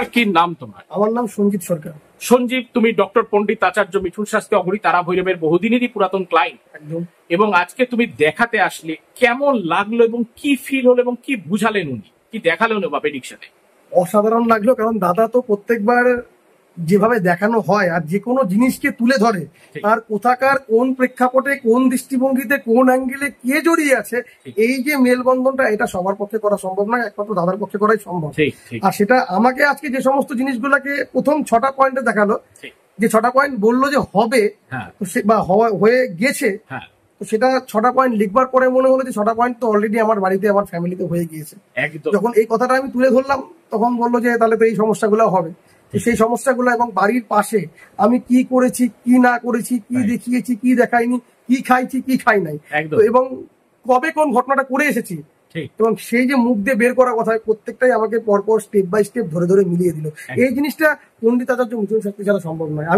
আর কি নাম তোমার? আমার নাম সঞ্জিত সরকার। সঞ্জীব, তুমি ডক্টর পণ্ডিত আচার্য মিঠুন শাস্ত্রী অঘরী তারা ভৈরবের বহুদিনেরই পুরাতন ক্লায়েন্ট একদম। এবং আজকে তুমি দেখাতে আসলে কেমন লাগলো এবং কি ফিল হলো এবং কি বুঝালেন উনি, কি দেখালেন বাপের সাথে? অসাধারণ লাগলো, কারণ দাদা তো প্রত্যেকবার যেভাবে দেখানো হয় আর যে কোনো জিনিসকে তুলে ধরে আর কোথাকার কোন প্রেক্ষাপটে কোন দৃষ্টিভঙ্গিতে কোন অ্যাঙ্গেলে কে জড়িয়ে আছে, এই যে মেলবন্ধনটা এটা সবার পক্ষে করা সম্ভব নয়, একমাত্র দাদার পক্ষে করাই সম্ভব। আর সেটা আমাকে আজকে যে সমস্ত জিনিসগুলোকে প্রথম 6টা পয়েন্টে দেখালো, যে 6টা পয়েন্ট বললো যে হবে বা হয়ে গেছে, তো সেটা 6টা পয়েন্ট লিখবার পরে মনে হলো যে 6টা পয়েন্ট তো অলরেডি আমার বাড়িতে আমার ফ্যামিলিতে হয়ে গিয়েছে। যখন এই কথাটা আমি তুলে ধরলাম তখন বললো যে তাহলে তো এই সমস্যাগুলো হবে। সেই সমস্যাগুলো এবং বাড়ির পাশে আমি কি করেছি কি না করেছি, কি দেখিয়েছি কি দেখাইনি, কি খাইছি কি খাই নাই, এবং কবে কোন ঘটনাটা করে এসেছি, এবং সেই যে মুখ দিয়ে বের করা কথা প্রত্যেকটাই আমাকে পরপর স্টেপ বাই স্টেপ ধরে ধরে মিলিয়ে দিল। এই জিনিসটা পণ্ডিত আচার্য মিঠুন শাস্ত্রী ছাড়া সম্ভব নয়।